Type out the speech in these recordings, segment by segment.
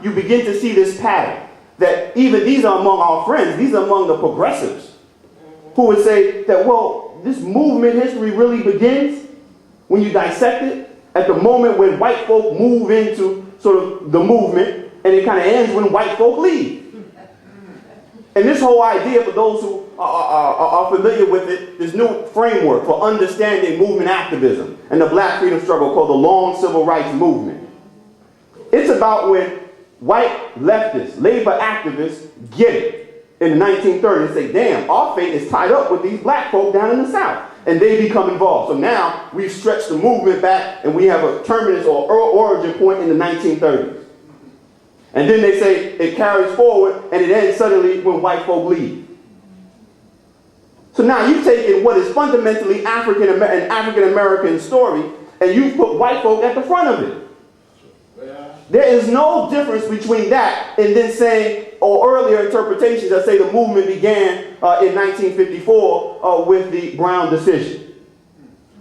you begin to see this pattern that even these are among our friends, these are among the progressives, who would say that, well, this movement history really begins when you dissect it at the moment when white folk move into sort of the movement, and it kind of ends when white folk leave. And this whole idea, for those who are familiar with it, this new framework for understanding movement activism and the black freedom struggle called the Long Civil Rights Movement. It's about when white leftists, labor activists get it in the 1930s and say, damn, our fate is tied up with these black folk down in the South. And they become involved. So now we've stretched the movement back and we have a terminus or origin point in the 1930s. And then they say it carries forward and it ends suddenly when white folk leave. So now you've taken what is fundamentally an African-American story and you've put white folk at the front of it. There is no difference between that and then saying, or earlier interpretations that say the movement began in 1954 with the Brown decision.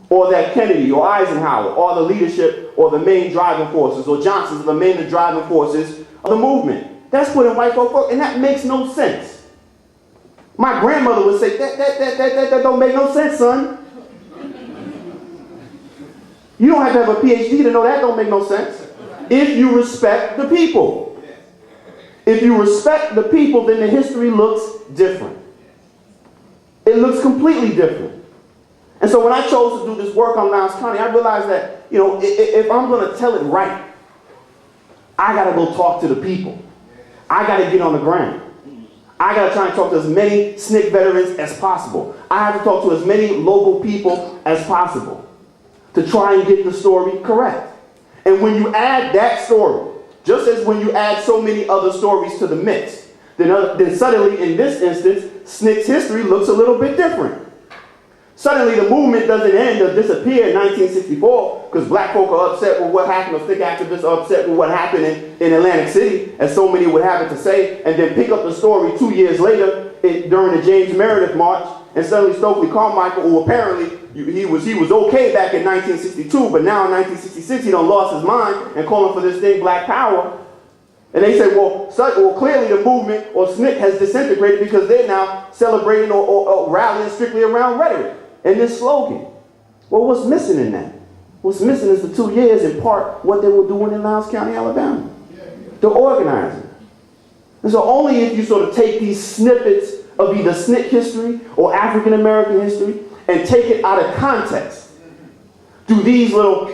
Or that Kennedy or Eisenhower or the leadership or the main driving forces or Johnson's are the main driving forces of the movement. That's putting white folk, and that makes no sense. My grandmother would say, that don't make no sense, son. You don't have to have a PhD to know that don't make no sense. If you respect the people. If you respect the people, then the history looks different. It looks completely different. And so when I chose to do this work on Lowndes County, I realized that, you know, if I'm going to tell it right, I got to go talk to the people. I got to get on the ground. I got to try and talk to as many SNCC veterans as possible. I have to talk to as many local people as possible to try and get the story correct. And when you add that story, just as when you add so many other stories to the mix, then suddenly in this instance, SNCC's history looks a little bit different. Suddenly the movement doesn't end or disappear in 1964 because black folk are upset with what happened, or SNCC activists are upset with what happened in Atlantic City, as so many would have it to say, and then pick up the story 2 years later during the James Meredith March, and suddenly Stokely Carmichael, who apparently he was okay back in 1962, but now in 1966 he done lost his mind and calling for this thing Black Power. And they say, well, clearly the movement or SNCC has disintegrated because they're now celebrating or rallying strictly around rhetoric and this slogan. Well, what's missing in that? What's missing is the 2 years, in part, what they were doing in Lowndes County, Alabama. The organizing. And so only if you sort of take these snippets of either SNCC history or African American history and take it out of context, do these little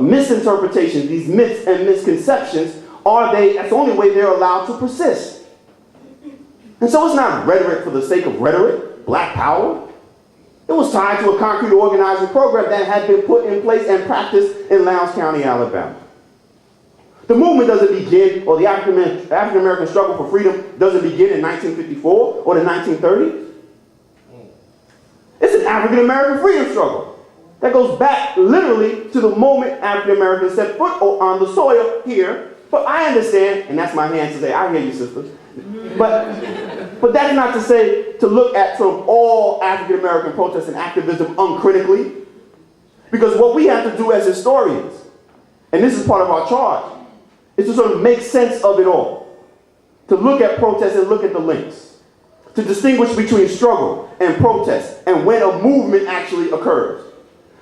misinterpretations, these myths and misconceptions, that's the only way they're allowed to persist. And so it's not rhetoric for the sake of rhetoric, Black Power. It was tied to a concrete organizing program that had been put in place and practiced in Lowndes County, Alabama. The movement doesn't begin, or the African American struggle for freedom doesn't begin in 1954 or the 1930s. It's an African American freedom struggle that goes back literally to the moment African Americans set foot on the soil here. But I understand, and that's my hand to say, I hear you, sisters. But that's not to say to look at sort of all African American protests and activism uncritically. Because what we have to do as historians, and this is part of our charge, is to sort of make sense of it all. To look at protests and look at the links. To distinguish between struggle and protest and when a movement actually occurs.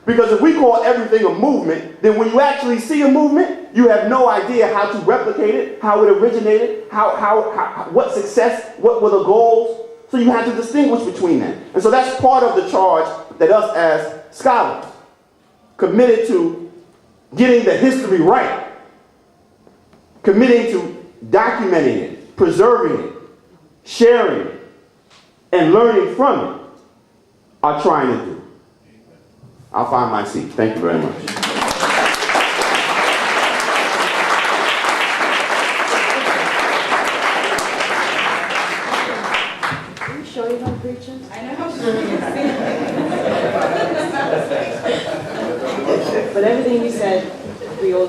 Because if we call everything a movement, then when you actually see a movement, you have no idea how to replicate it, how it originated, what success, what were the goals. So you have to distinguish between them. And so that's part of the charge that us as scholars, committed to getting the history right, committing to documenting it, preserving it, sharing it, and learning from it, are trying to do. I'll find my seat. Thank you very much. Are you sure you're not preaching? I know. But everything you said, we all